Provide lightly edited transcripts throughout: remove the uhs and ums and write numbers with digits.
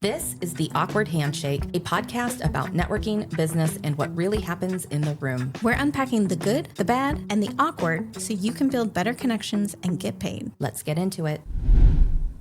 This is the Awkward Handshake, a podcast about networking, business, and what really happens in the room. We're unpacking the good, the bad, and the awkward so you can build better connections and get paid. Let's get into it.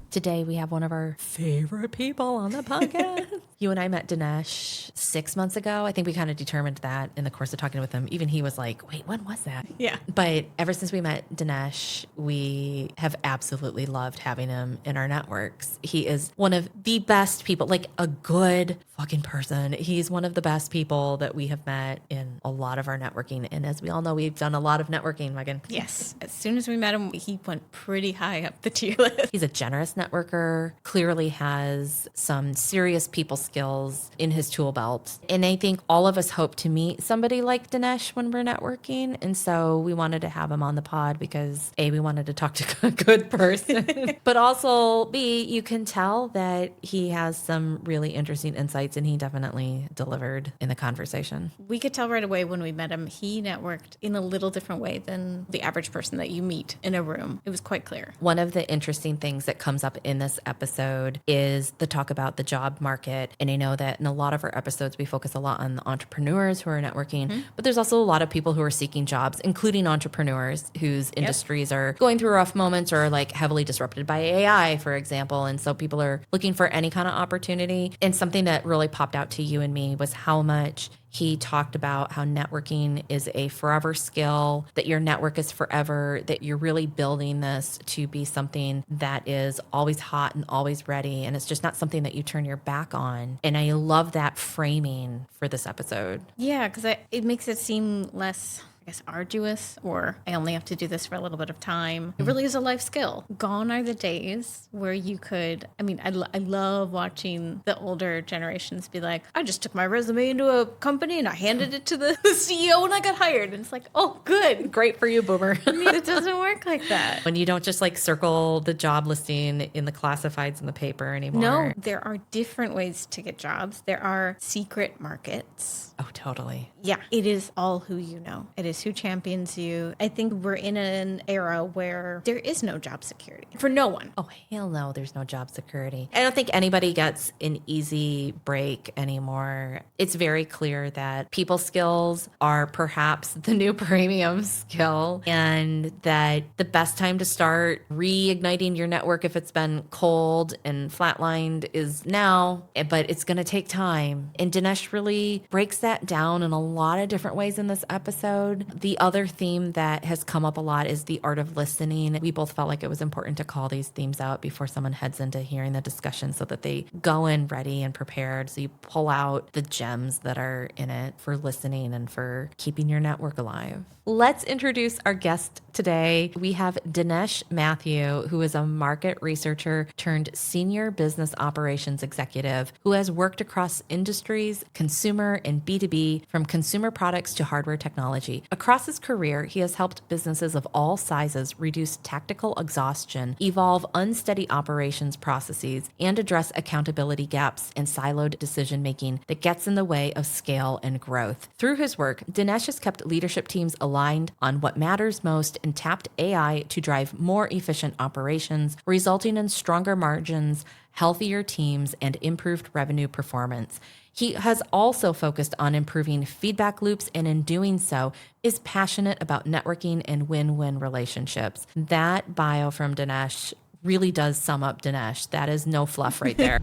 Today, we have one of our favorite people on the podcast. You and I met Dinesh 6 months ago. I think we kind of determined that in the course of talking with him. Even he was like, wait, when was that? Yeah. But ever since we met Dinesh, we have absolutely loved having him in our networks. He is one of the best people, like a good fucking person. He's one of the best people that we have met in a lot of our networking. And as we all know, we've done a lot of networking, Megan. Yes. As soon as we met him, he went pretty high up the tier list. He's a generous networker, clearly has some serious people skills in his tool belt. And I think all of us hope to meet somebody like Dinesh when we're networking. And so we wanted to have him on the pod because A, we wanted to talk to a good person, but also B, you can tell that he has some really interesting insights and he definitely delivered in the conversation. We could tell right away when we met him, he networked in a little different way than the average person that you meet in a room. It was quite clear. One of the interesting things that comes up in this episode is the talk about the job market. And I know that in a lot of our episodes, we focus a lot on the entrepreneurs who are networking, but there's also a lot of people who are seeking jobs, including entrepreneurs whose industries are going through rough moments or like heavily disrupted by AI, for example. And so people are looking for any kind of opportunity. And something that really popped out to you and me was how much he talked about how networking is a forever skill, that your network is forever, that you're really building this to be something that is always hot and always ready. And it's just not something that you turn your back on. And I love that framing for this episode. Yeah, because it makes it seem less, I guess, arduous, or I only have to do this for a little bit of time. It really is a life skill. Gone are the days where you could, I love watching the older generations be like, I just took my resume into a company and I handed it to the CEO and I got hired. And it's like, oh, good. Great for you, boomer. It doesn't work like that. When you don't just like circle the job listing in the classifieds in the paper anymore. No, there are different ways to get jobs. There are secret markets. Oh, totally. Yeah, it is all who you know. It is who champions you. I think we're in an era where there is no job security for no one. Oh, hell no, there's no job security. I don't think anybody gets an easy break anymore. It's very clear that people skills are perhaps the new premium skill, and that the best time to start reigniting your network if it's been cold and flatlined is now, but it's going to take time. And Dinesh really breaks that down in a lot of different ways in this episode. The other theme that has come up a lot is the art of listening. We both felt like it was important to call these themes out before someone heads into hearing the discussion so that they go in ready and prepared. So you pull out the gems that are in it for listening and for keeping your network alive. Let's introduce our guest today. We have Dinesh Mathew, who is a market researcher turned senior business operations executive who has worked across industries, consumer and B2B, from consumer products to hardware technology. Across his career, he has helped businesses of all sizes reduce tactical exhaustion, evolve unsteady operations processes, and address accountability gaps and siloed decision-making that gets in the way of scale and growth. Through his work, Dinesh has kept leadership teams aligned on what matters most and tapped AI to drive more efficient operations, resulting in stronger margins, healthier teams, and improved revenue performance. He has also focused on improving feedback loops, and in doing so, is passionate about networking and win-win relationships. That bio from Dinesh really does sum up Dinesh. That is no fluff right there.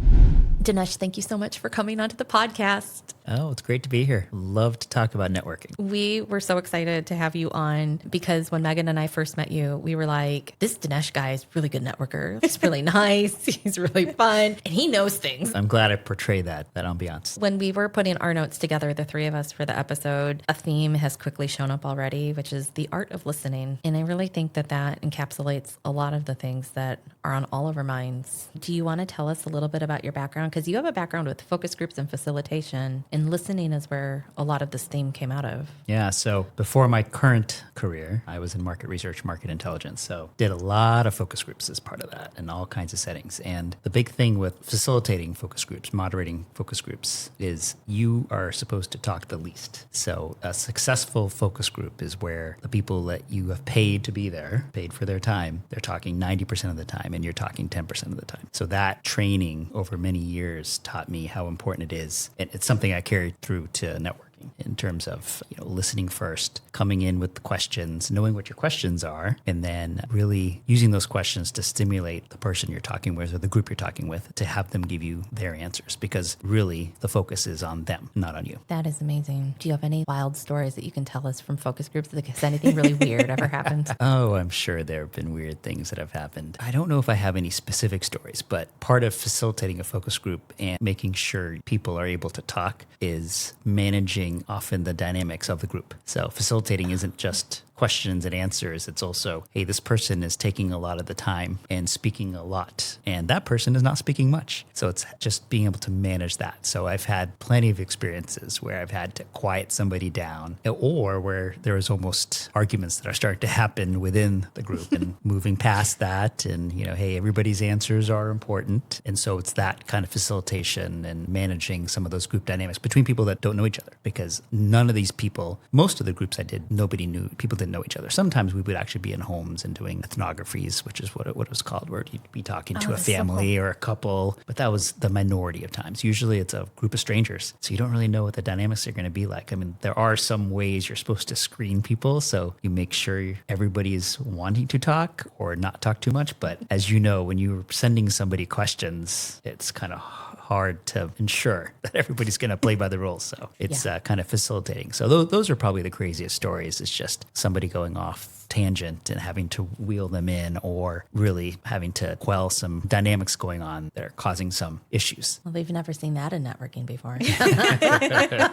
Dinesh, thank you so much for coming onto the podcast. Oh, it's great to be here. Love to talk about networking. We were so excited to have you on because when Megan and I first met you, we were like, this Dinesh guy is a really good networker. He's really nice. He's really fun. And he knows things. I'm glad I portray that ambiance. When we were putting our notes together, the three of us for the episode, a theme has quickly shown up already, which is the art of listening. And I really think that that encapsulates a lot of the things that are on all of our minds. Do you want to tell us a little bit about your background? Because you have a background with focus groups and facilitation. And listening is where a lot of this theme came out of. Yeah. So before my current career, I was in market research, market intelligence. So did a lot of focus groups as part of that in all kinds of settings. And the big thing with facilitating focus groups, moderating focus groups, is you are supposed to talk the least. So a successful focus group is where the people that you have paid to be there, paid for their time, they're talking 90% of the time and you're talking 10% of the time. So that training over many years taught me how important it is. And it's something I carried through to networking in terms of listening first, coming in with the questions, knowing what your questions are, and then really using those questions to stimulate the person you're talking with or the group you're talking with to have them give you their answers, because really the focus is on them, not on you. That is amazing. Do you have any wild stories that you can tell us from focus groups? Has anything really weird ever happened? Oh, I'm sure there have been weird things that have happened. I don't know if I have any specific stories, but part of facilitating a focus group and making sure people are able to talk is managing often the dynamics of the group. So facilitating isn't just questions and answers. It's also, hey, this person is taking a lot of the time and speaking a lot, and that person is not speaking much. So it's just being able to manage that. So I've had plenty of experiences where I've had to quiet somebody down, or where there is almost arguments that are starting to happen within the group and moving past that. And, hey, everybody's answers are important. And so it's that kind of facilitation and managing some of those group dynamics between people that don't know each other, because none of these people, most of the groups I did, nobody knew, people didn't know each other. Sometimes we would actually be in homes and doing ethnographies, which is what it was called, where you'd be talking to a family or a couple, but that was the minority of times. Usually it's a group of strangers, so you don't really know what the dynamics are going to be like. I mean, there are some ways you're supposed to screen people, so you make sure everybody's wanting to talk or not talk too much, but as you know, when you're sending somebody questions, it's kind of hard to ensure that everybody's going to play by the rules. So it's kind of facilitating. So those are probably the craziest stories. It's just somebody going off tangent and having to wheel them in, or really having to quell some dynamics going on that are causing some issues. Well, we've never seen that in networking before.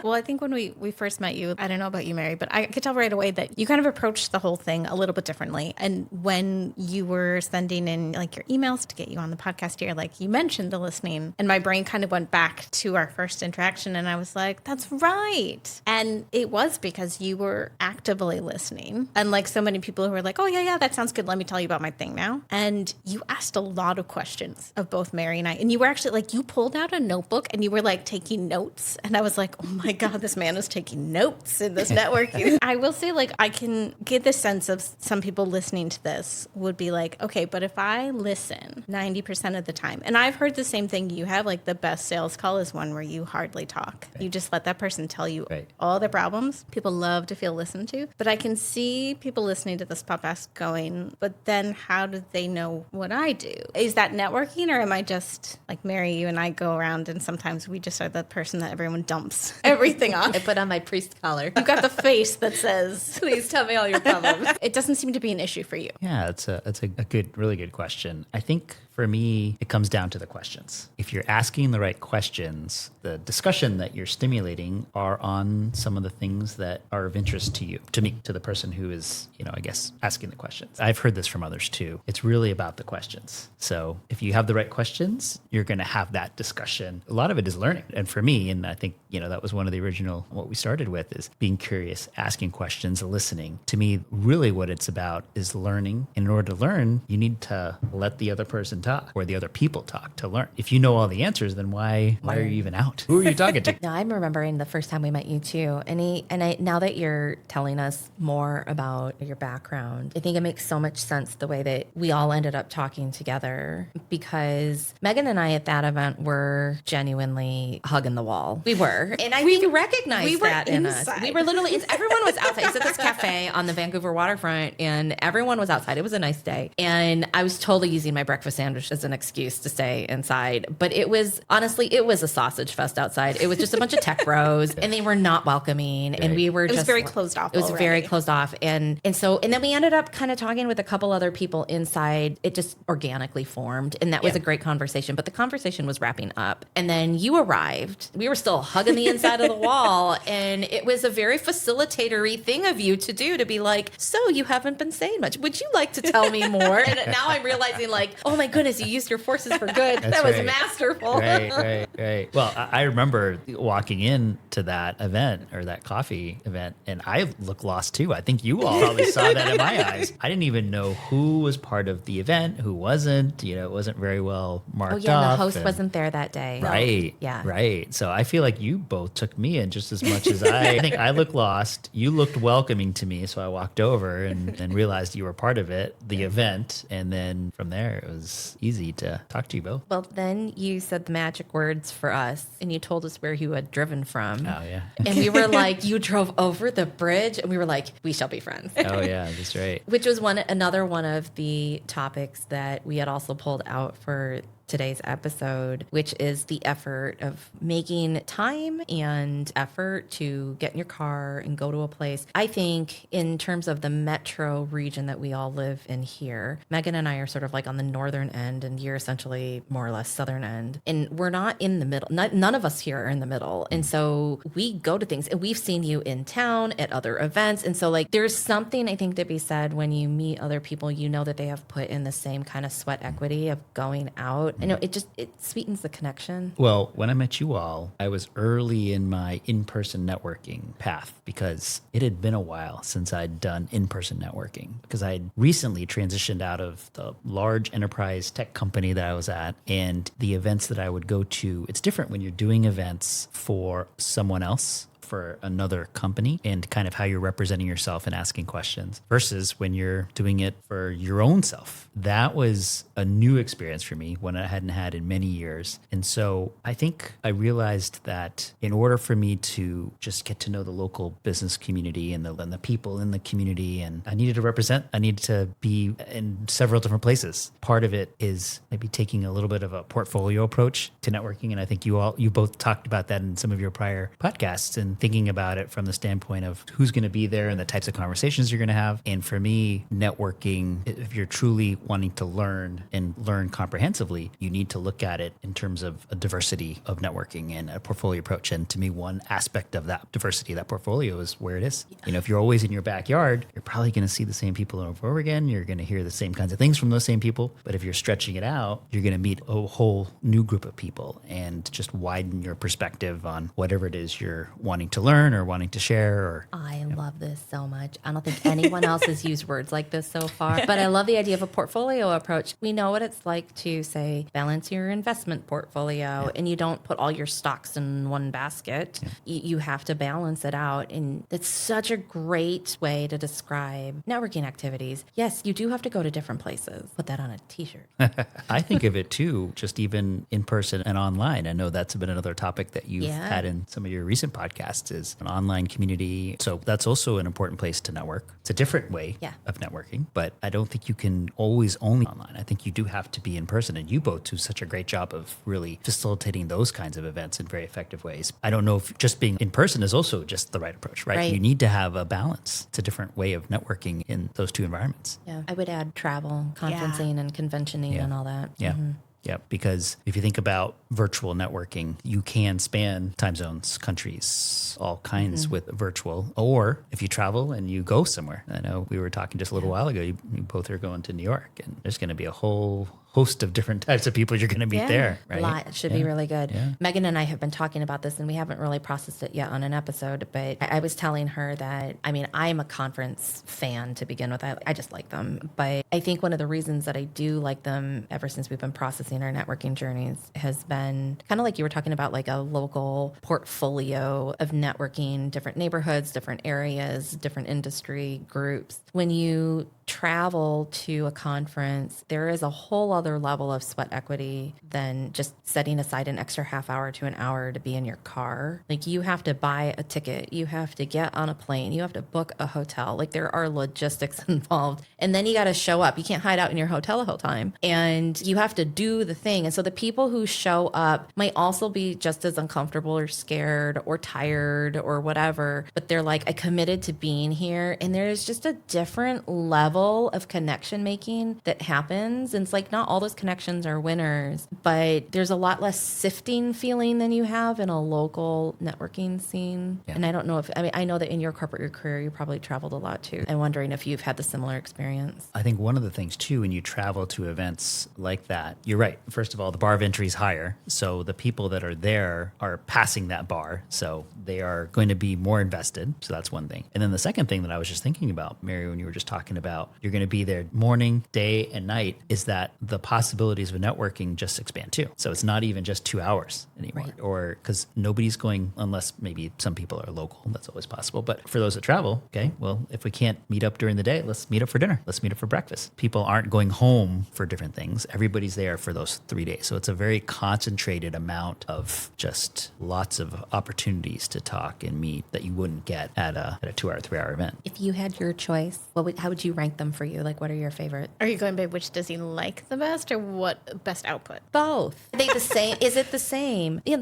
Well, I think when we first met you, I don't know about you, Mary, but I could tell right away that you kind of approached the whole thing a little bit differently. And when you were sending in like your emails to get you on the podcast here, like you mentioned the listening, and my brain kind of went back to our first interaction, and I was like, that's right. And it was because you were actively listening. And like so many people who were like, oh, yeah, that sounds good. Let me tell you about my thing now. And you asked a lot of questions of both Mary and I. And you were actually like, you pulled out a notebook and you were like taking notes. And I was like, oh my God, this man is taking notes in this networking. I will say, like, I can get the sense of some people listening to this would be like, okay, but if I listen 90% of the time, and I've heard the same thing you have, like the best sales call is one where you hardly talk. Right. You just let that person tell you all their problems. People love to feel listened to. But I can see people listening to this podcast going, but then how do they know what I do? Is that networking, or am I just like Mary, you and I go around and sometimes we just are the person that everyone dumps everything on? I put on my priest collar. You've got the face that says, please tell me all your problems. It doesn't seem to be an issue for you. Yeah, it's a good, really good question. I think for me, it comes down to the questions. If you're asking the right questions, the discussion that you're stimulating are on some of the things that are of interest to you, to me, to the person who is, I guess, asking the questions. I've heard this from others too. It's really about the questions. So if you have the right questions, you're going to have that discussion. A lot of it is learning. And for me, and I think, that was one of the original, what we started with, is being curious, asking questions, listening. To me, really what it's about is learning. In order to learn, you need to let the other person talk, or the other people talk to learn. If you know all the answers, then why are you even out? Who are you talking to? No, I'm remembering the first time we met you too. And now that you're telling us more about your background, I think it makes so much sense the way that we all ended up talking together, because Megan and I at that event were genuinely hugging the wall. We were. And I think you recognized that in us. We were literally, everyone was outside. It's at this cafe on the Vancouver waterfront, and everyone was outside. It was a nice day. And I was totally using my breakfast sandwich as an excuse to stay inside. But it was, honestly, it was a sausage fest outside. It was just a bunch of tech bros, and they were not welcoming. Right. And we were just... It was very closed off. It was very closed off. And then we ended up kind of talking with a couple other people inside. It just organically formed. And that was a great conversation. But the conversation was wrapping up. And then you arrived. We were still hugging in the inside of the wall. And it was a very facilitatory thing of you to do, to be like, so you haven't been saying much. Would you like to tell me more? And now I'm realizing like, oh my goodness, you used your forces for good. That was masterful. Right. Well, I remember walking into that event or that coffee event, and I looked lost too. I think you all probably saw that in my eyes. I didn't even know who was part of the event, who wasn't. It wasn't very well marked Oh yeah, off. the host wasn't there that day. Right. Yeah. Right. So I feel like you both took me in just as much as I think I looked lost. You looked welcoming to me. So I walked over and realized you were part of it, the event. And then from there, it was easy to talk to you both. Well, then you said the magic words for us, and you told us where you had driven from. Oh, yeah. And we were like, you drove over the bridge, and we were like, we shall be friends. Oh, yeah, that's right. Which was another one of the topics that we had also pulled out for today's episode, which is the effort of making time and effort to get in your car and go to a place. I think in terms of the metro region that we all live in here, Megan and I are sort of like on the northern end, and you're essentially more or less southern end. And we're not in the middle. None of us here are in the middle. And so we go to things, and we've seen you in town at other events. And so like there's something I think to be said when you meet other people, that they have put in the same kind of sweat equity of going out. I know it sweetens the connection. Well, when I met you all, I was early in my in-person networking path because it had been a while since I'd done in-person networking, because I had recently transitioned out of the large enterprise tech company that I was at, and the events that I would go to. It's different when you're doing events for someone else, for another company, and kind of how you're representing yourself and asking questions versus when you're doing it for your own self. That was a new experience for me, one I hadn't had in many years. And so I think I realized that in order for me to just get to know the local business community and the people in the community, and I needed to represent, I needed to be in several different places. Part of it is maybe taking a little bit of a portfolio approach to networking. And I think you both talked about that in some of your prior podcasts, and thinking about it from the standpoint of who's going to be there and the types of conversations you're going to have. And for me, networking, if you're truly wanting to learn and learn comprehensively, you need to look at it in terms of a diversity of networking and a portfolio approach. And to me, one aspect of that diversity, that portfolio, is where it is. If you're always in your backyard, you're probably going to see the same people over and over again. You're going to hear the same kinds of things from those same people. But if you're stretching it out, you're going to meet a whole new group of people and just widen your perspective on whatever it is you're wanting to learn or wanting to share. I love this so much. I don't think anyone else has used words like this so far, but I love the idea of a portfolio approach. We know what it's like to, say, balance your investment portfolio, and you don't put all your stocks in one basket. You have to balance it out. And it's such a great way to describe networking activities. Yes, you do have to go to different places. Put that on a t-shirt. I think of it too, just even in person and online. I know that's been another topic that you've had in some of your recent podcasts, is an online community. So that's also an important place to network. It's a different way of networking, but I don't think you can always only online. I think you do have to be in person, and you both do such a great job of really facilitating those kinds of events in very effective ways. I don't know if just being in person is also just the right approach, right? You need to have a balance. It's a different way of networking in those two environments. Yeah, I would add travel, conferencing, and conventioning and all that. Yeah. Mm-hmm. Yeah, because if you think about virtual networking, you can span time zones, countries, all kinds with virtual. Or if you travel and you go somewhere, I know we were talking just a little while ago, you both are going to New York, and there's going to be a whole host of different types of people you're going to meet there, right? It should be really good. Yeah. Megan and I have been talking about this, and we haven't really processed it yet on an episode, but I was telling her that, I'm a conference fan to begin with. I just like them. But I think one of the reasons that I do like them ever since we've been processing our networking journeys has been kind of like you were talking about, like a local portfolio of networking, different neighborhoods, different areas, different industry groups. When you travel to a conference, there is a whole other level of sweat equity than just setting aside an extra half hour to an hour to be in your car. Like, you have to buy a ticket, you have to get on a plane, you have to book a hotel. Like, there are logistics involved. And then you got to show up. You can't hide out in your hotel the whole time. And you have to do the thing. And so the people who show up might also be just as uncomfortable or scared or tired or whatever, but they're like, I committed to being here. And there's just a different level of connection making that happens. And it's like, not all those connections are winners, but there's a lot less sifting feeling than you have in a local networking scene. Yeah. And I don't know if, I mean, I know that in your corporate career, you probably traveled a lot too. I'm wondering if you've had the similar experience. I think one of the things too, when you travel to events like that, you're right. First of all, the bar of entry is higher. So the people that are there are passing that bar. So they are going to be more invested. So that's one thing. And then the second thing that I was just thinking about, Mary, when you were just talking about you're going to be there morning, day, and night, is that the possibilities of networking just expand too. So it's not even just 2 hours anymore. Right. Or because nobody's going, unless maybe some people are local, that's always possible. But for those that travel, okay, well, if we can't meet up during the day, let's meet up for dinner. Let's meet up for breakfast. People aren't going home for different things. Everybody's there for those 3 days. So it's a very concentrated amount of just lots of opportunities to talk and meet that you wouldn't get at a 2 hour, 3 hour event. If you had your choice, how would you rank them for you? Like, what are your favorite? Are you going by which does he like the best or what best output? Both. Are they the same? Is it the same? Yeah,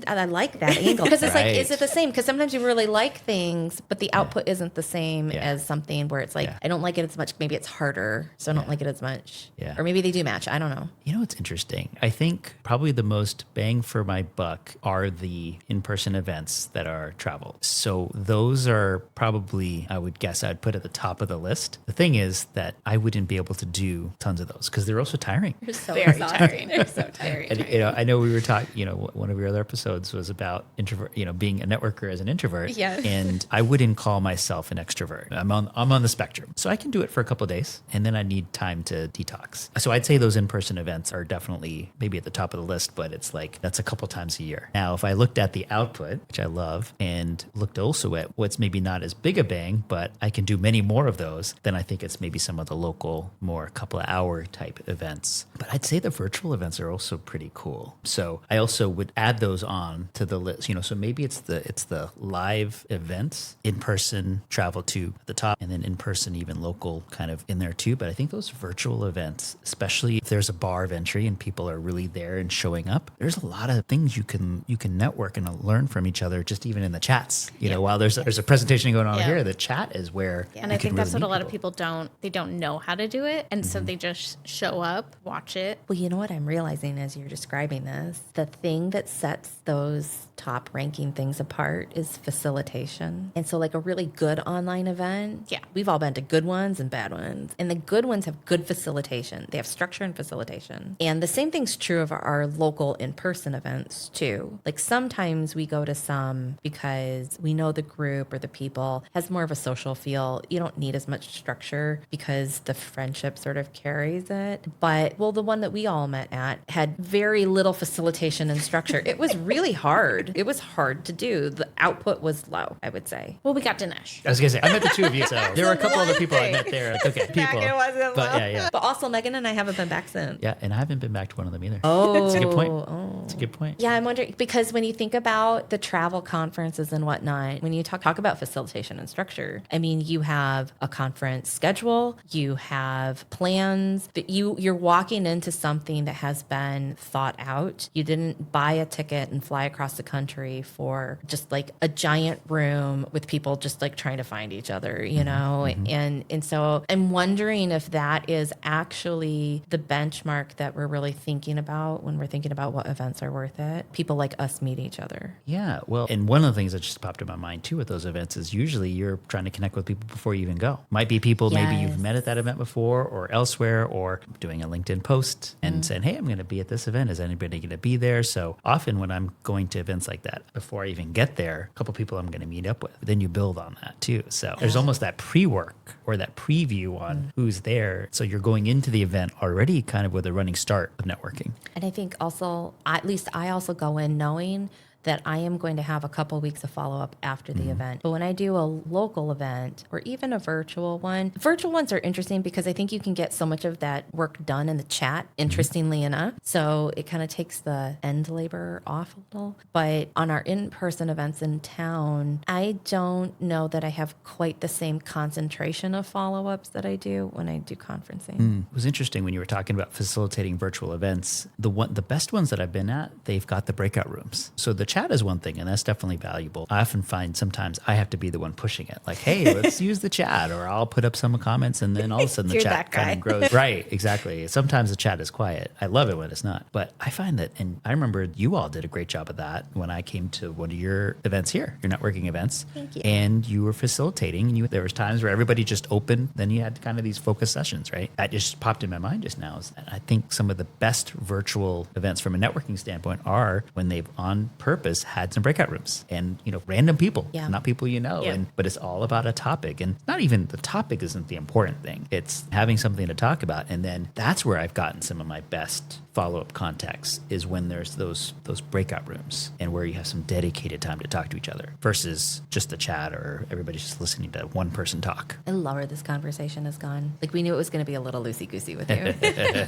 I like that angle. Because it's like, Right. is it the same? Because sometimes you really like things, but the output isn't the same Yeah. as something where it's like, Yeah. I don't like it as much. Maybe it's harder, so I don't like it as much. Yeah. Or maybe they do match. I don't know. You know what's interesting? I think probably the most bang for my buck are the in-person events that are travel. So those are probably, I would guess I'd put at the top of the list. The thing is that I wouldn't be able to do tons of those because they're also tiring. They're so Very tiring. They're so tiring. And, I know we were talking, one of your other episodes was about introvert, being a networker as an introvert. Yeah. And I wouldn't call myself an extrovert. I'm on the spectrum. So I can do it for a couple of days and then I need time to detox. So I'd say those in-person events are definitely maybe at the top of the list, but it's like, that's a couple times a year. Now, if I looked at the output, which I love, and looked also at what's maybe not as big a bang, but I can do many more of those, then I think it's maybe some of the local, more couple of hour type events. But I'd say the virtual events are also pretty cool. So I also would add those on to the list, so maybe it's the live events, in-person travel to the top, and then in-person, even local kind of in there too. But I think those virtual events, especially if there's a bar of entry and people are really there and showing up, there's a lot of things you can network and learn from each other, just even in the chats. While there's a presentation going on here, the chat is where And I think that's what a lot of people don't know how to do it. And so they just show up, watch it. Well, you know what I'm realizing as you're describing this? The thing that sets those top ranking things apart is facilitation. And so like a really good online event, we've all been to good ones and bad ones. And the good ones have good facilitation. They have structure and facilitation. And the same thing's true of our local in-person events too. Like sometimes we go to some because we know the group or the people has more of a social feel. You don't need as much structure because the friendship sort of carries it. But the one that we all met at had very little facilitation and structure. It was really hard. It was hard to do. The output was low, I would say. Well, we got Dinesh. I was going to say, I met the two of you. So there were a couple other people I met there. Like, okay, people. It wasn't But low. yeah. But also Megan and I haven't been back since. Yeah, and I haven't been back to one of them either. Oh. It's a good point. It's a good point. Yeah, I'm wondering, because when you think about the travel conferences and whatnot, when you talk about facilitation and structure, I mean, you have a conference schedule, you have plans, that you're walking into something that has been thought out. You didn't buy a ticket and fly across the country for just like a giant room with people just like trying to find each other, you know? And so I'm wondering if that is actually the benchmark that we're really thinking about when we're thinking about what events are worth it. People like us meet each other. Yeah, well, and one of the things that just popped in my mind too with those events is usually you're trying to connect with people before you even go. Might be people maybe you've met at that event before or elsewhere, or doing a LinkedIn post and saying, hey, I'm going to be at this event. Is anybody going to be there? So often when I'm going to events like that, before I even get there, a couple people I'm going to meet up with. Then you build on that too. So there's almost that pre-work or that preview on who's there. So you're going into the event already kind of with a running start of networking. And I think also, at least I also go in knowing that I am going to have a couple weeks of follow-up after the event. But when I do a local event or even a virtual one, virtual ones are interesting because I think you can get so much of that work done in the chat, interestingly enough. So it kind of takes the end labor off a little. But on our in-person events in town, I don't know that I have quite the same concentration of follow-ups that I do when I do conferencing. It was interesting when you were talking about facilitating virtual events. The best ones that I've been at, they've got the breakout rooms. So the chat is one thing, and that's definitely valuable. I often find sometimes I have to be the one pushing it. Like, hey, let's use the chat, or I'll put up some comments, and then all of a sudden the You're chat that kind guy. of grows. Right, exactly. Sometimes the chat is quiet. I love it when it's not. But I find that, and I remember you all did a great job of that when I came to one of your events here, your networking events. Thank you. And you were facilitating, and there was times where everybody just opened. Then you had kind of these focus sessions, right? That just popped in my mind just now. And I think some of the best virtual events from a networking standpoint are when they've on purpose had some breakout rooms and, random people, Yeah. not people you know. Yeah. But it's all about a topic, and not even the topic isn't the important thing. It's having something to talk about. And then that's where I've gotten some of my best follow-up contacts, is when there's those breakout rooms and where you have some dedicated time to talk to each other versus just the chat or everybody's just listening to one person talk. I love where this conversation has gone. Like, we knew it was going to be a little loosey-goosey with you.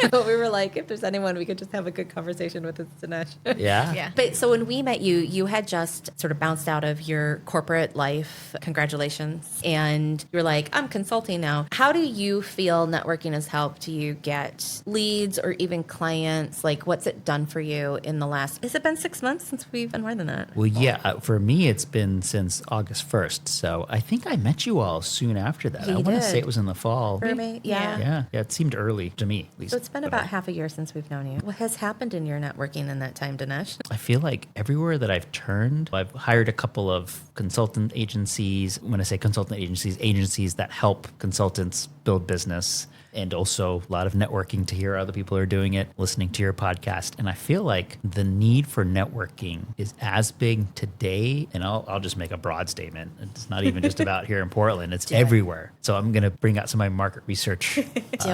But we were like, if there's anyone we could just have a good conversation with, it's Dinesh. Yeah. Yeah. But so when we met you, you had just sort of bounced out of your corporate life. Congratulations. And you're like, I'm consulting now. How do you feel networking has helped you get leads or even clients? Like, what's it done for you in the last, has it been 6 months since we've been more than that? Well, yeah, for me, it's been since August 1st. So I think I met you all soon after that. You I want to did. say it was in the fall. For me, yeah. Yeah, it seemed early to me, at least. So it's been But about half a year since we've known you. What has happened in your networking in that time, Dinesh? I feel like everywhere that I've turned, I've hired a couple of consultant agencies. When I say consultant agencies, agencies that help consultants build business, and also a lot of networking to hear other people are doing it, listening to your podcast. And I feel like the need for networking is as big today, and I'll just make a broad statement. It's not even just about here in Portland, it's everywhere. So I'm going to bring out some of my market research. Do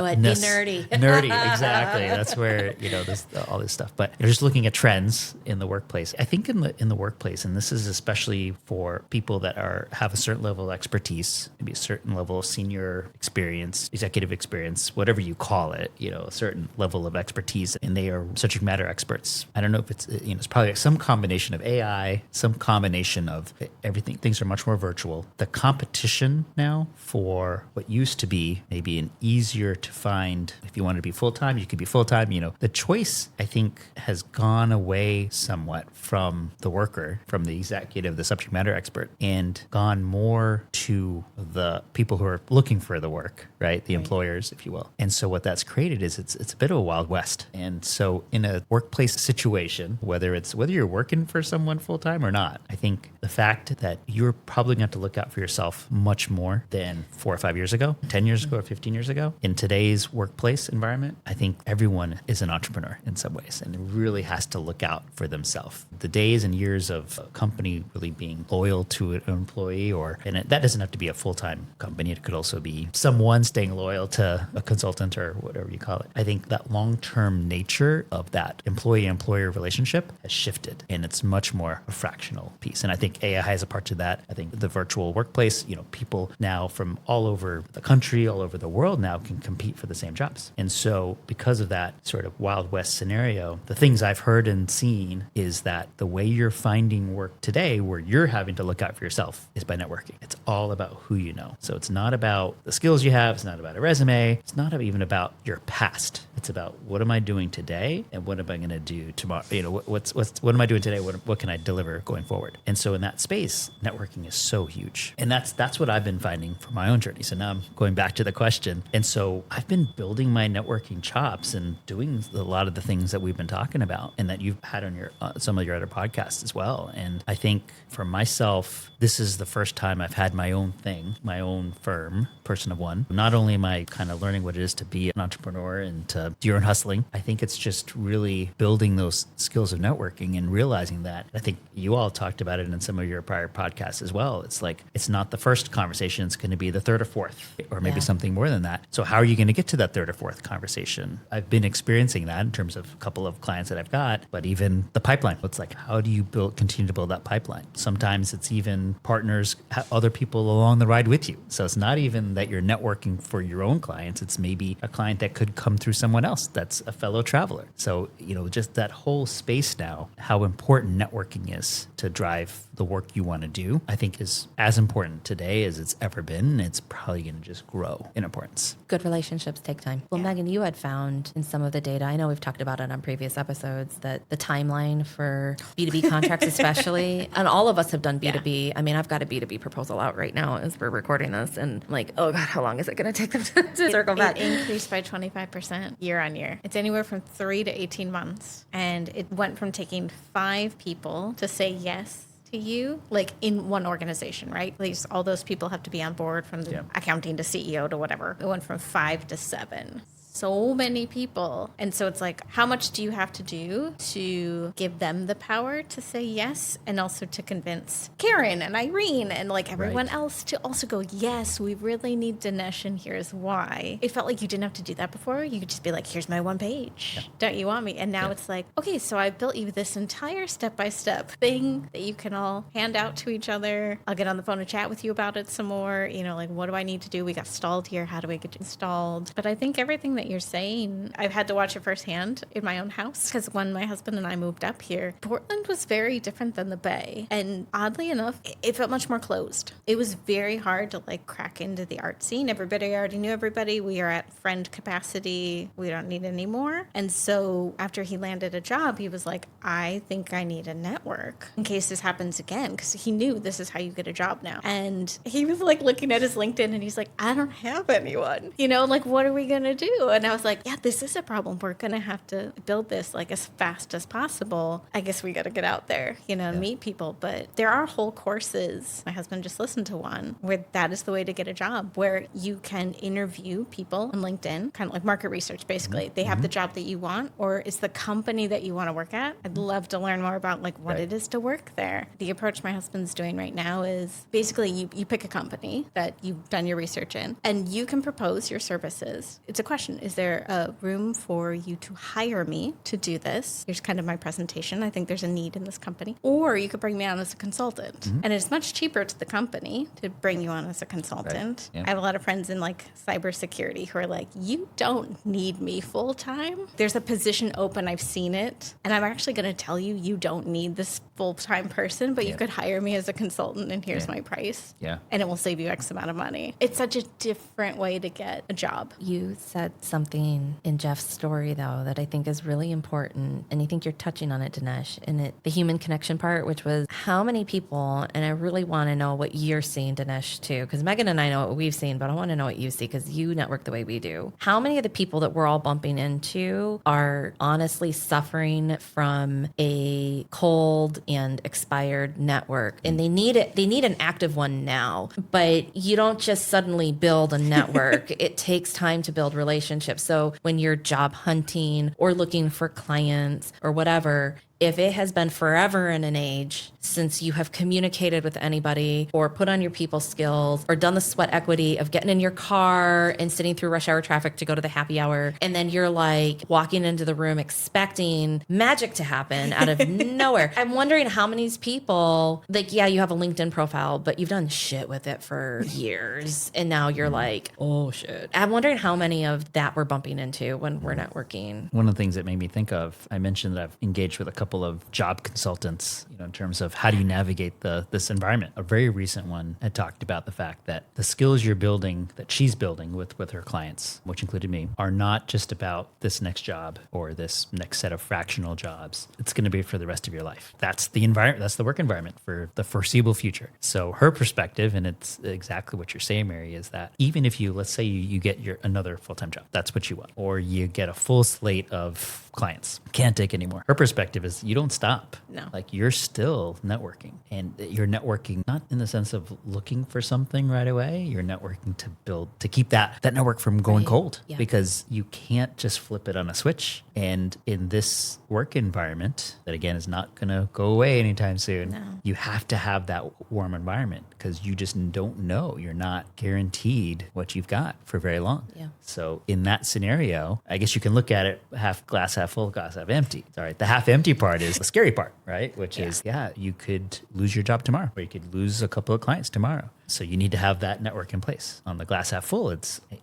it. Be nerdy. Nerdy, exactly. That's where, this, all this stuff. But just looking at trends in the workplace, I think in the workplace, and this is especially for people that have a certain level of expertise, maybe a certain level of senior experience, executive experience, whatever you call it, a certain level of expertise, and they are subject matter experts. I don't know if it's probably some combination of AI, some combination of everything. Things are much more virtual. The competition now for what used to be maybe an easier to find, if you want to be full-time, you could be full-time, the choice, I think, has gone away somewhat from the worker, from the executive, the subject matter expert, and gone more to the people who are looking for the work, right? The employers, if you will. And so what that's created is it's a bit of a Wild West. And so in a workplace situation, whether you're working for someone full-time or not, I think the fact that you're probably going to have to look out for yourself much more than 4 or 5 years ago, 10 years ago, or 15 years ago. In today's workplace environment, I think everyone is an entrepreneur in some ways and really has to look out for themselves. The days and years of a company really being loyal to an employee, that doesn't have to be a full-time company. It could also be someone staying loyal to a consultant or whatever you call it. I think that long-term nature of that employee-employer relationship has shifted, and it's much more a fractional piece. And I think AI has a part to that. I think the virtual workplace, people now from all over the country, all over the world now can compete for the same jobs. And so because of that sort of Wild West scenario, the things I've heard and seen is that the way you're finding work today, where you're having to look out for yourself, is by networking. It's all about who you know. So it's not about the skills you have. It's not about a resume. It's not even about your past. It's about what am I doing today and what am I going to do tomorrow? What am I doing today? What can I deliver going forward? And so in that space, networking is so huge. And that's what I've been finding for my own journey. So now I'm going back to the question. And so I've been building my networking chops and doing a lot of the things that we've been talking about and that you've had on your some of your other podcasts as well. And I think for myself, this is the first time I've had my own thing, my own firm, person of one. Not only am I kind of learning what it is to be an entrepreneur and to do your own hustling, I think it's just really building those skills of networking and realizing that. I think you all talked about it in some of your prior podcasts as well. It's like, it's not the first conversation, it's going to be the third or fourth, or maybe something more than that. So how are you going to get to that third or fourth conversation? I've been experiencing that in terms of a couple of clients that I've got, but even the pipeline. It's like, how do you continue to build that pipeline? Sometimes it's even partners, other people along the ride with you. So it's not even that you're networking for your own clients. clients. It's maybe a client that could come through someone else that's a fellow traveler. So, just that whole space now, how important networking is to drive the work you want to do, I think is as important today as it's ever been. It's probably going to just grow in importance. Good relationships take time. Well, Megan, you had found in some of the data, I know we've talked about it on previous episodes, that the timeline for B2B contracts especially, and all of us have done B2B. Yeah. I mean, I've got a B2B proposal out right now as we're recording this, and I'm like, oh God, how long is it going to take them to circle back? It increased by 25% year on year. It's anywhere from 3 to 18 months. And it went from taking 5 people to say yes to you, like in one organization, right? At least all those people have to be on board, from the accounting to CEO to whatever. It went from 5 to 7. So many people. And so it's like, how much do you have to do to give them the power to say yes, and also to convince Karen and Irene and like everyone else to also go, yes, we really need Dinesh, and here's why. It felt like you didn't have to do that before. You could just be like, here's my one page. Yeah. Don't you want me? And now it's like, okay, so I built you this entire step-by-step thing that you can all hand out to each other. I'll get on the phone and chat with you about it some more. Like, what do I need to do? We got stalled here. How do we get installed? But I think everything that you're saying, I've had to watch it firsthand in my own house, because when my husband and I moved up here, Portland was very different than the Bay. And oddly enough, it felt much more closed. It was very hard to like crack into the art scene. Everybody already knew everybody. We are at friend capacity. We don't need any more. And so after he landed a job, he was like, I think I need a network in case this happens again, because he knew this is how you get a job now. And he was like looking at his LinkedIn and he's like, I don't have anyone, like, what are we going to do? And I was like, yeah, this is a problem. We're going to have to build this like as fast as possible. I guess we got to get out there, and meet people. But there are whole courses. My husband just listened to one where that is the way to get a job, where you can interview people on LinkedIn, kind of like market research, basically. They have the job that you want, or it's the company that you want to work at. I'd love to learn more about like what it is to work there. The approach my husband's doing right now is basically you pick a company that you've done your research in, and you can propose your services. It's a question. Is there a room for you to hire me to do this? Here's kind of my presentation. I think there's a need in this company. Or you could bring me on as a consultant. And it's much cheaper to the company to bring you on as a consultant. I have a lot of friends in like cybersecurity who are like, you don't need me full time. There's a position open. I've seen it. And I'm actually going to tell you, you don't need this full-time person, but you could hire me as a consultant, and here's my price. And it will save you X amount of money. It's such a different way to get a job. You said something in Jeff's story, though, that I think is really important. And I think you're touching on it, Dinesh, and the human connection part, which was how many people, and I really want to know what you're seeing, Dinesh, too, because Megan and I know what we've seen, but I want to know what you see, because you network the way we do. How many of the people that we're all bumping into are honestly suffering from a cold and expired network, and they need it. They need an active one now, but you don't just suddenly build a network. It takes time to build relationships. So when you're job hunting or looking for clients or whatever, if it has been forever in an age since you have communicated with anybody or put on your people skills or done the sweat equity of getting in your car and sitting through rush hour traffic to go to the happy hour, and then you're like walking into the room expecting magic to happen out of nowhere. I'm wondering how many people, like, yeah, you have a LinkedIn profile, but you've done shit with it for years. And now you're like, oh shit. I'm wondering how many of that we're bumping into when we're networking. One of the things that made me think of, I mentioned that I've engaged with a couple of job consultants, in terms of how do you navigate this environment. A very recent one had talked about the fact that the skills you're building, that she's building with her clients, which included me, are not just about this next job or this next set of fractional jobs. It's going to be for the rest of your life. That's the environment. That's the work environment for the foreseeable future. So her perspective, and it's exactly what you're saying, Mary, is that even if let's say you get another full-time job, that's what you want, or you get a full slate of clients, can't take anymore. Her perspective is you don't stop. No. Like, you're still networking, and you're networking not in the sense of looking for something right away. You're networking to keep that network from going cold, because you can't just flip it on a switch. And in this work environment that, again, is not going to go away anytime soon, you have to have that warm environment, because you just don't know. You're not guaranteed what you've got for very long. So in that scenario, I guess you can look at it glass half full, glass half empty. All right, the half empty part part is the scary part, right? Which is, you could lose your job tomorrow, or you could lose a couple of clients tomorrow. So you need to have that network in place. On the glass half full,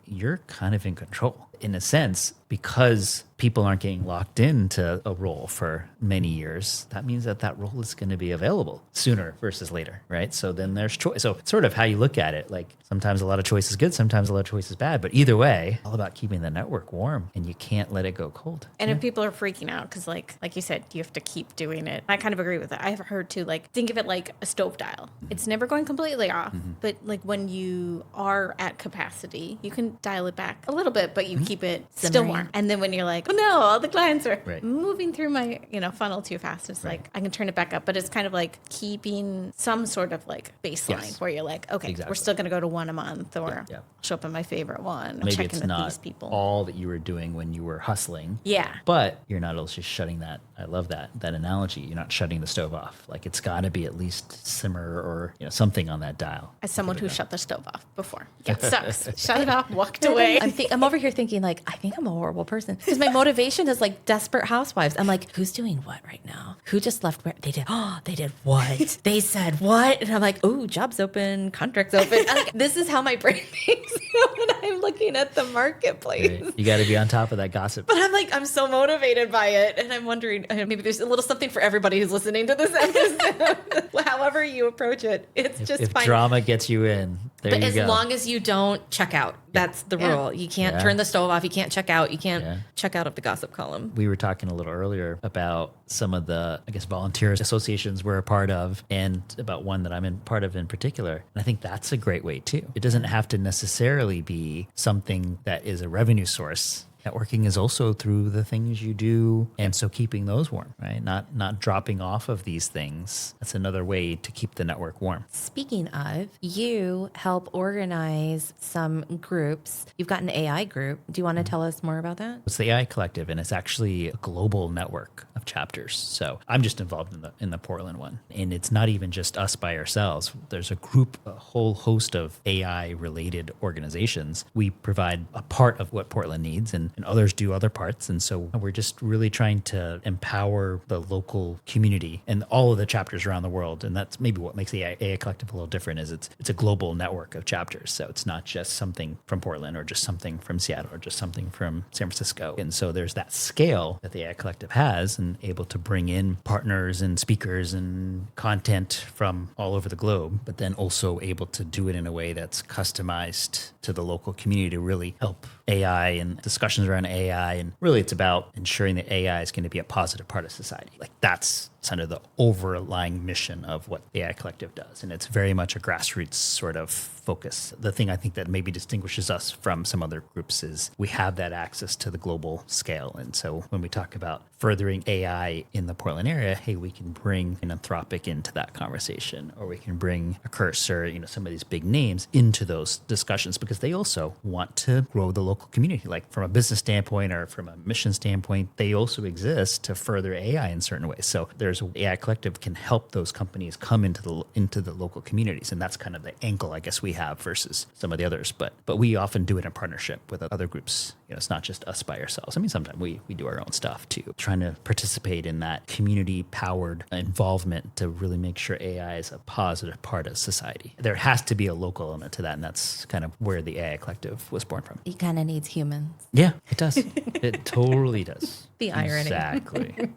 you're kind of in control in a sense, because people aren't getting locked into a role for many years. That means that role is going to be available sooner versus later, right? So then there's choice. So it's sort of how you look at it. Like sometimes a lot of choice is good, sometimes a lot of choice is bad. But either way, all about keeping the network warm, and you can't let it go cold. And if people are freaking out, because like you said, you have to keep doing it. I kind of agree with that. I've heard too, like, think of it like a stove dial. It's never going completely off, but like when you are at capacity, you can dial it back a little bit, but you keep it still warm. And then when you're like, oh no, all the clients are moving through my funnel too fast, it's like I can turn it back up. But it's kind of like keeping some sort of like baseline where you're like, okay, we're still going to go to one a month, or show up in my favorite one. Maybe check it's in with not these people. all that you were doing when you were hustling. Yeah. But you're not also shutting that. I love that analogy. You're not shutting the stove off. Like it's got to be at least simmer or something on that dial. As someone who shut the stove off before. It sucks. Shut it off, walked away. I'm over here thinking like, I think I'm a horrible person, because my motivation is like Desperate Housewives. I'm like, who's doing what right now? Who just left where they did? Oh, they did what? They said what? And I'm like, oh, jobs open, contracts open. This is how my brain thinks when I'm looking at the marketplace. Right. You got to be on top of that gossip. But I'm like, I'm so motivated by it. And I'm wondering, maybe there's a little something for everybody who's listening to this episode. However you approach it, it's just if fine. Drama gets you in, there but you as go. long as you don't check out, that's the rule. You can't turn the stove off. You can't check out. You can't check out of the gossip column. We were talking a little earlier about some of the, volunteer associations we're a part of, and about one that I'm part of in particular. And I think that's a great way too. It doesn't have to necessarily be something that is a revenue source. Networking is also through the things you do, and so keeping those warm, right? Not dropping off of these things. That's another way to keep the network warm. Speaking of, you help organize some groups. You've got an AI group. Do you want to tell us more about that? It's the AI Collective, and it's actually a global network of chapters. So I'm just involved in the Portland one, and it's not even just us by ourselves. There's a whole host of AI-related organizations. We provide a part of what Portland needs, and others do other parts. And so we're just really trying to empower the local community and all of the chapters around the world. And that's maybe what makes the AI Collective a little different, is it's a global network of chapters. So it's not just something from Portland or just something from Seattle or just something from San Francisco. And so there's that scale that the AI Collective has, and able to bring in partners and speakers and content from all over the globe, but then also able to do it in a way that's customized to the local community to really help AI and discussions around AI. And really it's about ensuring that AI is going to be a positive part of society. Like that's kind of the overlying mission of what the AI Collective does. And it's very much a grassroots sort of focus. The thing I think that maybe distinguishes us from some other groups is we have that access to the global scale. And so when we talk about furthering AI in the Portland area, hey, we can bring an Anthropic into that conversation, or we can bring a Cursor, some of these big names into those discussions, because they also want to grow the local community. Like from a business standpoint or from a mission standpoint, they also exist to further AI in certain ways. So there's AI Collective can help those companies come into the local communities. And that's kind of the angle I guess we have versus some of the others. But we often do it in partnership with other groups. It's not just us by ourselves. I mean, sometimes we do our own stuff too, trying to participate in that community-powered involvement to really make sure AI is a positive part of society. There has to be a local element to that, and that's kind of where the AI Collective was born from. It kind of needs humans. Yeah, it does. It totally does. The irony. Exactly.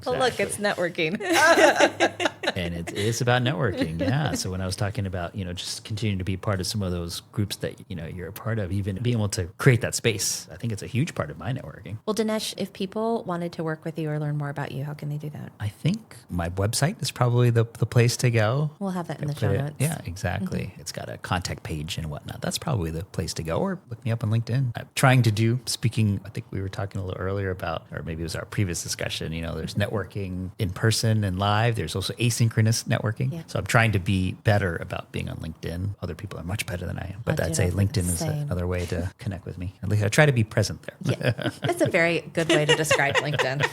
Well, look, it's networking. And it's about networking. Yeah. So when I was talking about, just continuing to be part of some of those groups that, you're a part of, even being able to create that space, I think it's a huge part of my networking. Well, Dinesh, if people wanted to work with you or learn more about you, how can they do that? I think my website is probably the place to go. We'll have that in the show notes. Yeah, exactly. Mm-hmm. It's got a contact page and whatnot. That's probably the place to go, or look me up on LinkedIn. I'm trying to do, speaking, I think we were talking a little earlier about, or maybe it was our previous discussion, there's networking in person and live. There's also asynchronous networking. Yeah. So I'm trying to be better about being on LinkedIn. Other people are much better than I am. But I'd say LinkedIn is another way to connect with me. At least I try to be present there. Yeah. That's a very good way to describe LinkedIn.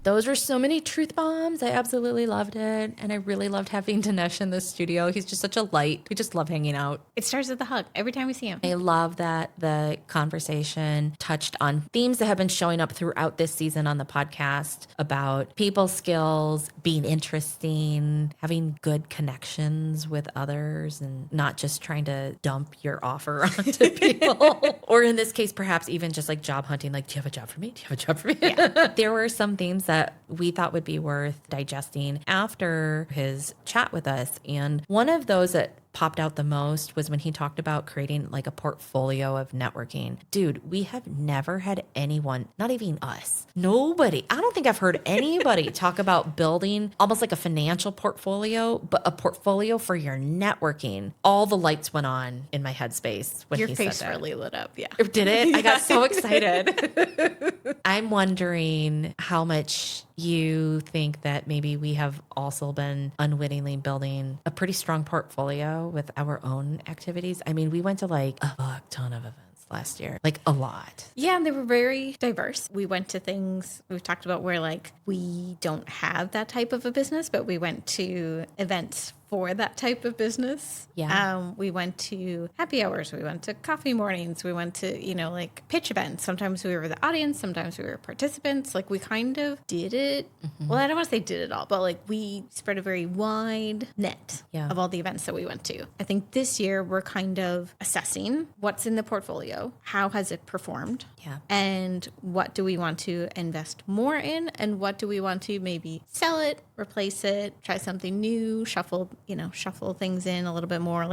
Those were so many truth bombs. I absolutely loved it. And I really loved having Dinesh in the studio. He's just such a light. We just love hanging out. It starts with a hug every time we see him. I love that the conversation touched on themes that have been showing up throughout this season on the podcast about people skills, being interesting, having good connections with others, and not just trying to dump your offer onto people. Or in this case, perhaps even just like job hunting, like, do you have a job for me? Do you have a job for me? Yeah. There were some themes that we thought would be worth digesting after his chat with us. And one of those that popped out the most was when he talked about creating like a portfolio of networking. Dude, we have never had anyone, not even us, nobody. I don't think I've heard anybody talk about building almost like a financial portfolio, but a portfolio for your networking. All the lights went on in my headspace when Your he face said that. really lit up. Yeah. Did it? I got so excited. I'm wondering how much you think that maybe we have also been unwittingly building a pretty strong portfolio with our own activities. I mean, we went to like a fuck ton of events last year, like a lot. Yeah, and they were very diverse. We went to things we've talked about where like we don't have that type of a business, but we went to events for that type of business. Yeah. We went to happy hours. We went to coffee mornings. We went to, like pitch events. Sometimes we were the audience. Sometimes we were participants. Like we kind of did it. Mm-hmm. Well, I don't want to say did it all, but like we spread a very wide net of all the events that we went to. I think this year we're kind of assessing what's in the portfolio. How has it performed? Yeah. And what do we want to invest more in? And what do we want to maybe sell it, replace it, try something new, shuffle things in a little bit more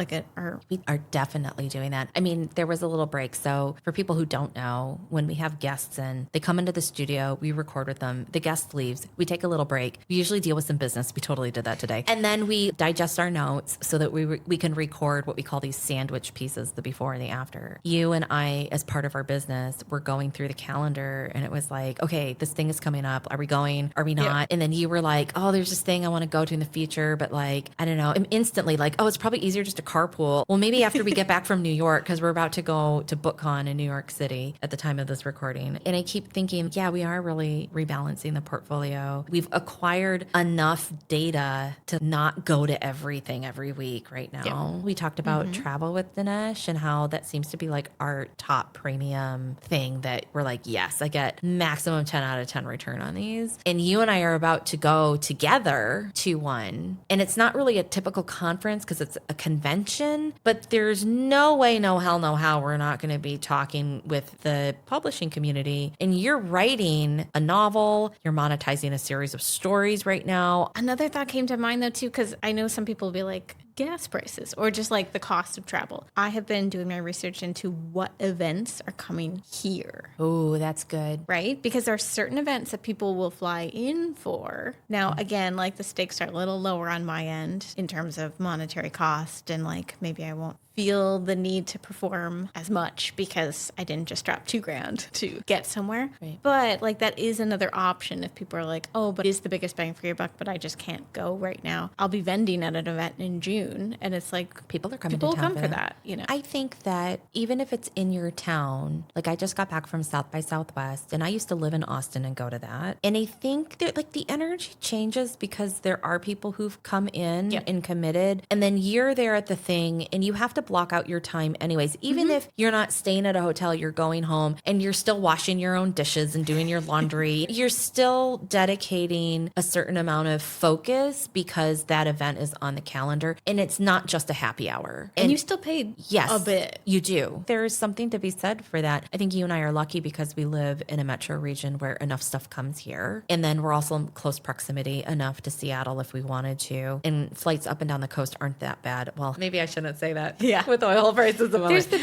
We are definitely doing that. I mean, there was a little break. So for people who don't know, when we have guests in, they come into the studio, we record with them, the guest leaves, we take a little break. We usually deal with some business. We totally did that today. And then we digest our notes so that we can record what we call these sandwich pieces, the before and the after. You and I, as part of our business, were going through the calendar and it was like, okay, this thing is coming up. Are we going? Are we not? Yeah. And then you were like, oh, there's this thing I want to go to in the future, but like, I don't know. I'm instantly like, oh, it's probably easier just to carpool. Well, maybe after we get back from New York, because we're about to go to BookCon in New York City at the time of this recording. And I keep thinking, yeah, we are really rebalancing the portfolio. We've acquired enough data to not go to everything every week right now. Yeah. We talked about travel with Dinesh and how that seems to be like our top premium thing that we're like, yes, I get maximum 10 out of 10 return on these. And you and I are about to go together to one. And it's not really a typical conference because it's a convention, but there's no way, no hell, no how we're not going to be talking with the publishing community. And you're writing a novel, you're monetizing a series of stories right now. Another thought came to mind though too, because I know some people will be like, gas prices or just like the cost of travel. I have been doing my research into what events are coming here. Oh, that's good. Right? Because there are certain events that people will fly in for. Now, again, like the stakes are a little lower on my end in terms of monetary cost and like maybe I won't feel the need to perform as much because I didn't just drop $2,000 to get somewhere. Right. But like that is another option if people are like, oh, but it's the biggest bang for your buck, but I just can't go right now. I'll be vending at an event in June and it's like people are coming to town. People come for that, I think that even if it's in your town, like I just got back from South by Southwest and I used to live in Austin and go to that. And I think that like the energy changes because there are people who've come in and committed and then you're there at the thing and you have to block out your time anyways. Even if you're not staying at a hotel, you're going home and you're still washing your own dishes and doing your laundry. You're still dedicating a certain amount of focus because that event is on the calendar and it's not just a happy hour. And you still paid a bit. You do. There's something to be said for that. I think you and I are lucky because we live in a metro region where enough stuff comes here. And then we're also in close proximity enough to Seattle if we wanted to. And flights up and down the coast aren't that bad. Well, maybe I shouldn't say that. Yeah. With oil prices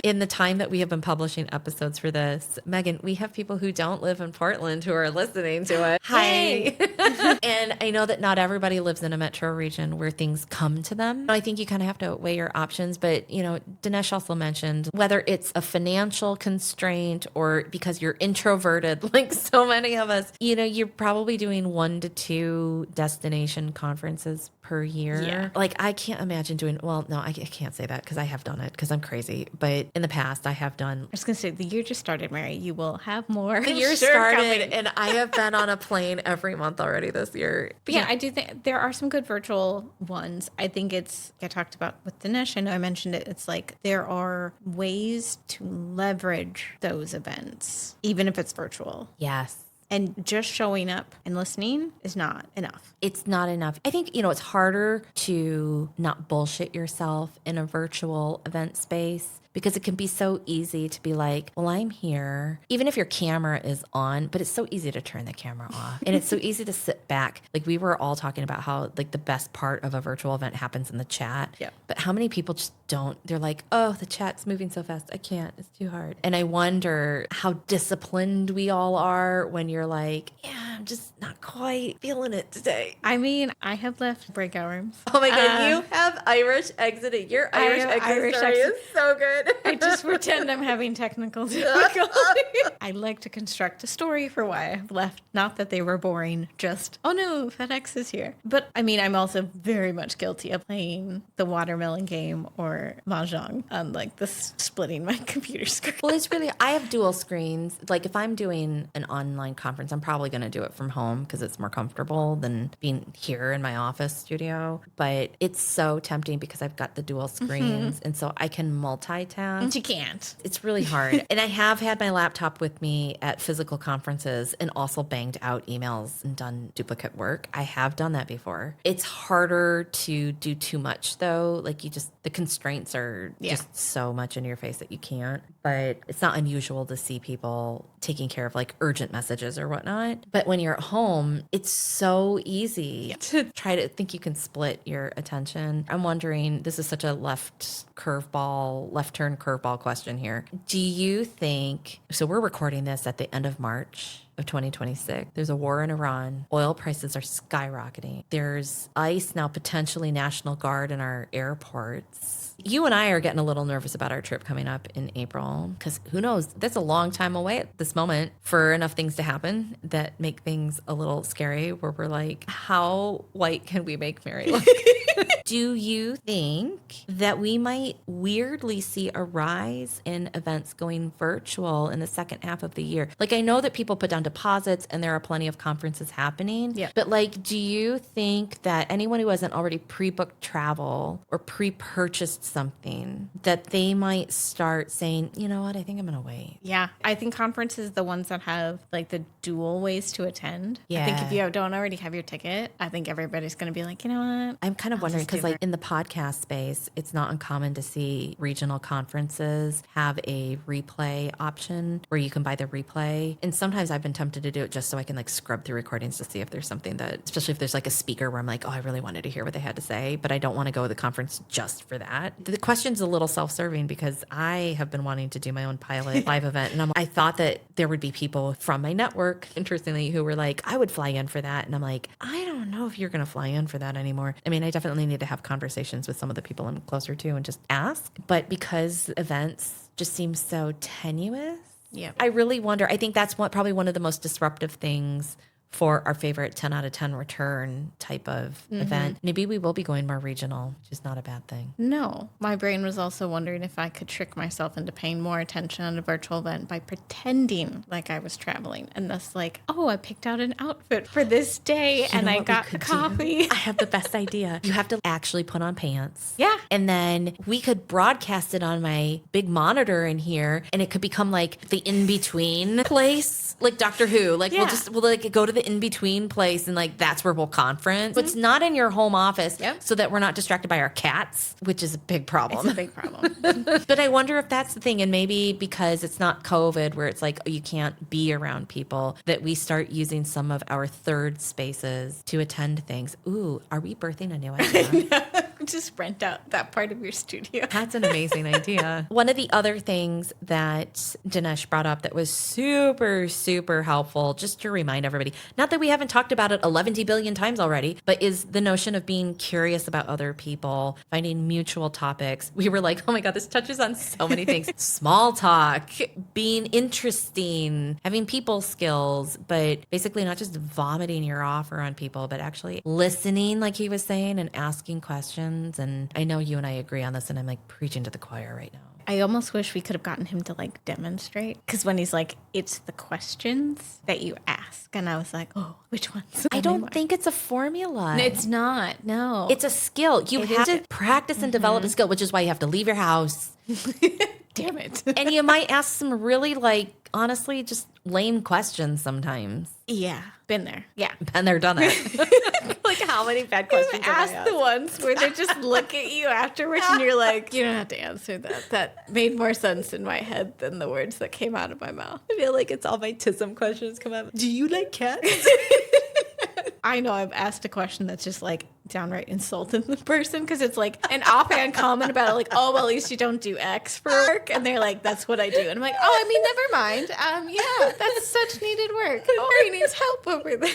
in the time that we have been publishing episodes for this, Megan, we have people who don't live in Portland who are listening to it. Hi. And I know that not everybody lives in a metro region where things come to them. I think you kind of have to weigh your options. But, Dinesh also mentioned whether it's a financial constraint or because you're introverted, like so many of us, you're probably doing 1 to 2 destination conferences per year. Yeah. Like I can't imagine doing, well, no, I can't say that because I have done it because I'm crazy. But in the past I have done. I was going to say, the year just started, Mary. You will have more. The year started and I have been on a plane every month already this year. But yeah, I do think there are some good virtual ones. I think I talked about with Dinesh, I know I mentioned it. It's like there are ways to leverage those events, even if it's virtual. Yes. And just showing up and listening is not enough. It's not enough. I think, it's harder to not bullshit yourself in a virtual event space because it can be so easy to be like, well, I'm here, even if your camera is on, but it's so easy to turn the camera off. And it's so easy to sit back. Like we were all talking about how like the best part of a virtual event happens in the chat. Yeah. But how many people just don't, they're like, oh, the chat's moving so fast. I can't, it's too hard. And I wonder how disciplined we all are when you're like, yeah, I'm just not quite feeling it today. I mean, I have left breakout rooms. Oh my God, you have Irish exiting. Your Irish have exit Irish story exit. is so good. I just pretend I'm having technical difficulty. I like to construct a story for why I've left. Not that they were boring, just, oh no, FedEx is here. But I mean, I'm also very much guilty of playing the watermelon game or Mahjong on like this splitting my computer screen. Well, it's really, I have dual screens. Like if I'm doing an online conference, I'm probably going to do it from home because it's more comfortable than being here in my office studio. But it's so tempting because I've got the dual screens. And so I can multitask. You can't. It's really hard. And I have had my laptop with me at physical conferences and also banged out emails and done duplicate work. I have done that before. It's harder to do too much though. Like the constraints are just so much in your face that you can't. But it's not unusual to see people taking care of like urgent messages or whatnot. But when you're at home, it's so easy to try to think you can split your attention. I'm wondering, this is such a left turn curveball question here. Do you think, so we're recording this at the end of March of 2026. There's a war in Iran. Oil prices are skyrocketing. There's ICE now potentially National Guard in our airports. You and I are getting a little nervous about our trip coming up in April because who knows? That's a long time away at this moment for enough things to happen that make things a little scary where we're like, how white can we make Mary look? Do you think that we might weirdly see a rise in events going virtual in the second half of the year? Like, I know that people put down deposits and there are plenty of conferences happening. Yeah. But like, do you think that anyone who hasn't already pre-booked travel or pre-purchased something, that they might start saying, you know what, I think I'm going to wait? Yeah. I think conferences, the ones that have like the dual ways to attend. Yeah. I think if you don't already have your ticket, I think everybody's going to be like, you know what? I'm kind of wondering just do because like in the podcast space, it's not uncommon to see regional conferences have a replay option where you can buy the replay. And sometimes I've been tempted to do it just so I can like scrub through recordings to see if there's something that, especially if there's like a speaker where I'm like, oh, I really wanted to hear what they had to say, but I don't want to go to the conference just for that. The question's a little self-serving because I have been wanting to do my own pilot live event. And I thought that there would be people from my network, interestingly, who were like, I would fly in for that. And I'm like, I don't know if you're going to fly in for that anymore. I mean, I definitely need to have conversations with some of the people I'm closer to and just ask. But because events just seem so tenuous, Yeah. I really wonder. I think that's probably one of the most disruptive things for our favorite 10 out of 10 return type of event. Maybe we will be going more regional, which is not a bad thing. No. My brain was also wondering if I could trick myself into paying more attention on a virtual event by pretending like I was traveling. And thus like, oh, I picked out an outfit for this day and I got coffee. I have the best idea. You have to actually put on pants. Yeah. And then we could broadcast it on my big monitor in here and it could become like the in-between place, like Doctor Who. Like we'll like go to the in-between place and like that's where we'll conference. It's not in your home office so that we're not distracted by our cats, which is a big problem. It's a big problem. But I wonder if that's the thing. And maybe because it's not COVID where it's like, oh, you can't be around people, that we start using some of our third spaces to attend things. Ooh, are we birthing a new idea? Just rent out that part of your studio. That's an amazing idea. One of the other things that Dinesh brought up that was super, super helpful, just to remind everybody, not that we haven't talked about it 11 billion times already, but is the notion of being curious about other people, finding mutual topics. We were like, oh my God, this touches on so many things. Small talk, being interesting, having people skills, but basically not just vomiting your offer on people, but actually listening, like he was saying, and asking questions. And I know you and I agree on this, and I'm like preaching to the choir right now. I almost wish we could have gotten him to like demonstrate, because when he's like, it's the questions that you ask. And I was like, oh, which ones? I don't think it's a formula. No, it's not. No. It's a skill. You have to practice and develop a skill, which is why you have to leave your house. Damn it. And you might ask some really, like, honestly, just lame questions sometimes. Yeah. Been there. Yeah. Been there, done that. Like, how many bad questions have I Ask asked? the ones where they just look at you afterwards and you're like, you don't have to answer that. That made more sense in my head than the words that came out of my mouth. I feel like it's all my TISM questions come up. Do you like cats? I know I've asked a question that's just like downright insulting the person, because it's like an offhand comment about it, like, oh, well, at least you don't do X for work. And they're like, that's what I do. And I'm like, oh, I mean, never mind. Yeah, that's such needed work. Oh, he needs help over there.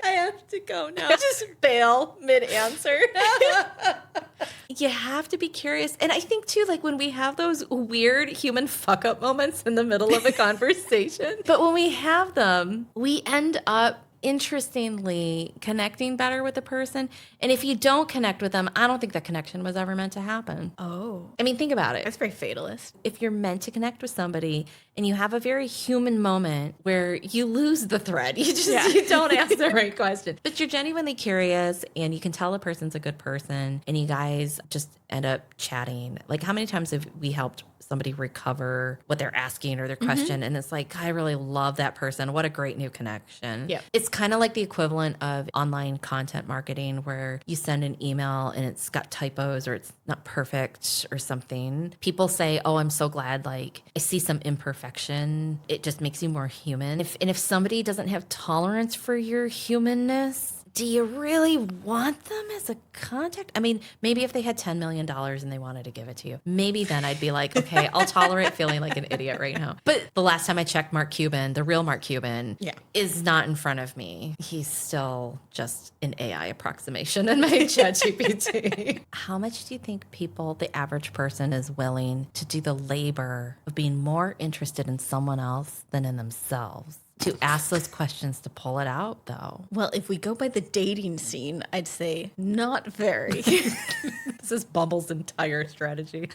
I have to go now. Just bail mid-answer. You have to be curious. And I think, too, like when we have those weird human fuck-up moments in the middle of a conversation, but when we have them, we end up interestingly connecting better with the person. And if you don't connect with them, I don't think that connection was ever meant to happen. Oh. I mean, think about it. That's very fatalist. If you're meant to connect with somebody and you have a very human moment where you lose the thread, you don't ask the right question, but you're genuinely curious and you can tell a person's a good person and you guys just end up chatting. Like, how many times have we helped somebody recover what they're asking or their question? And it's like, I really love that person. What a great new connection. Yeah. It's kind of like the equivalent of online content marketing where you send an email and it's got typos or it's not perfect or something. People say, oh, I'm so glad, like, I see some imperfection. It just makes you more human. If somebody doesn't have tolerance for your humanness, do you really want them as a contact? I mean, maybe if they had $10 million and they wanted to give it to you, maybe then I'd be like, okay, I'll tolerate feeling like an idiot right now. But the last time I checked, Mark Cuban, the real Mark Cuban, is not in front of me. He's still just an AI approximation in my ChatGPT. How much do you think people, the average person, is willing to do the labor of being more interested in someone else than in themselves? To ask those questions to pull it out, though. Well, if we go by the dating scene, I'd say not very. This is Bumble's entire strategy.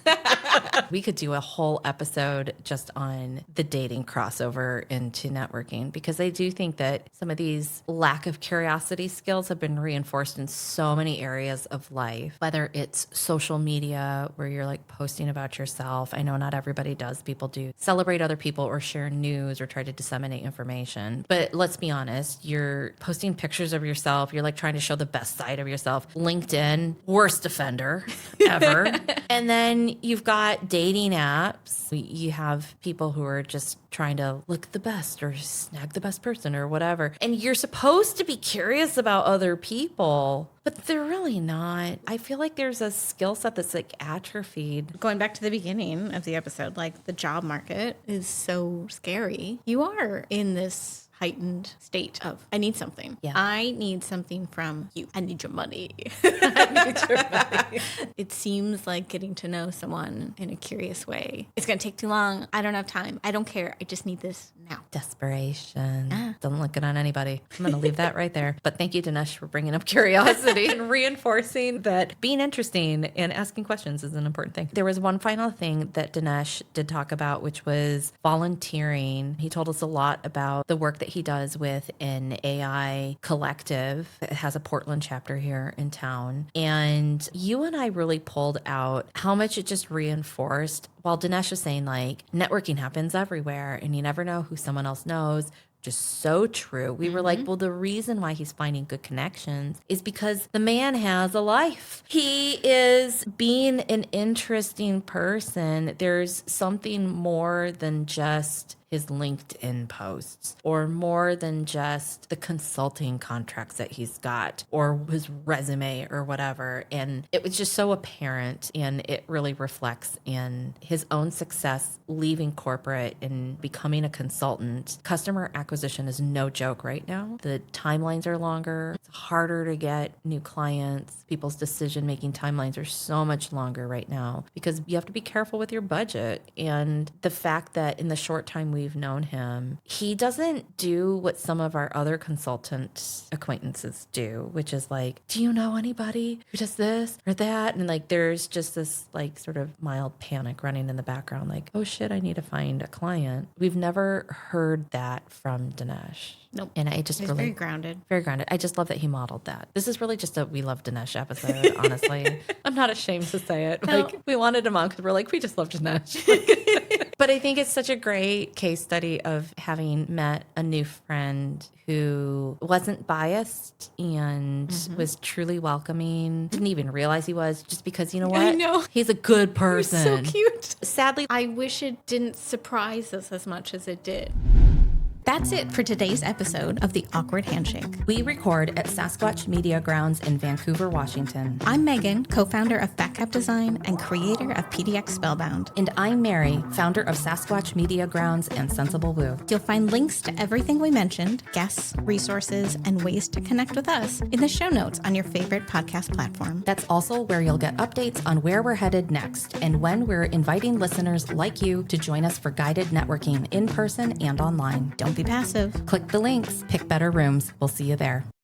We could do a whole episode just on the dating crossover into networking, because I do think that some of these lack of curiosity skills have been reinforced in so many areas of life, whether it's social media where you're like posting about yourself. I know not everybody does. People do celebrate other people or share news or try to disseminate information. But let's be honest, you're posting pictures of yourself. You're like trying to show the best side of yourself. LinkedIn, worst offender ever. And then you've got dating apps. You have people who are just trying to look the best or snag the best person or whatever. And you're supposed to be curious about other people, but they're really not. I feel like there's a skill set that's like atrophied. Going back to the beginning of the episode, like the job market is so scary. You are in this heightened state of, I need something. Yeah. I need something from you. I need your money. I need your money. It seems like getting to know someone in a curious way. It's going to take too long. I don't have time. I don't care. I just need this now. Desperation. Doesn't look good on anybody. I'm going to leave that right there. But thank you, Dinesh, for bringing up curiosity and reinforcing that being interesting and asking questions is an important thing. There was one final thing that Dinesh did talk about, which was volunteering. He told us a lot about the work that he does with an AI collective. It has a Portland chapter here in town. And you and I really pulled out how much it just reinforced, while Dinesh was saying, like, networking happens everywhere and you never know who someone else knows. Just so true. We were like, well, the reason why he's finding good connections is because the man has a life. He is being an interesting person. There's something more than just his LinkedIn posts or more than just the consulting contracts that he's got or his resume or whatever. And it was just so apparent, and it really reflects in his own success leaving corporate and becoming a consultant. Customer acquisition is no joke right now. The timelines are longer. It's harder to get new clients. People's decision-making timelines are so much longer right now because you have to be careful with your budget. And the fact that in the short time we've known him, he doesn't do what some of our other consultant acquaintances do, which is like, do you know anybody who does this or that? And like, there's just this like sort of mild panic running in the background, like, oh shit, I need to find a client. We've never heard that from Dinesh. Nope. And I just He's really very grounded. very grounded. I just love that he modeled that. This is really just a We Love Dinesh episode, honestly. I'm not ashamed to say it. No. Like, we wanted him on because we're like, we just love Dinesh. But I think it's such a great case study of having met a new friend who wasn't biased and was truly welcoming. Didn't even realize he was, just because, you know what? I know. He's a good person. So cute. Sadly, I wish it didn't surprise us as much as it did. That's it for today's episode of The Awkward Handshake. we record at Sasquatch Media Grounds in Vancouver, Washington. I'm Megan, co-founder of Fatcap Design and creator of PDX Spellbound. And I'm Mary, founder of Sasquatch Media Grounds and Sensible Woo. You'll find links to everything we mentioned, guests, resources, and ways to connect with us in the show notes on your favorite podcast platform. That's also where you'll get updates on where we're headed next and when we're inviting listeners like you to join us for guided networking in person and online. Don't be passive. Click the links, pick better rooms. We'll see you there.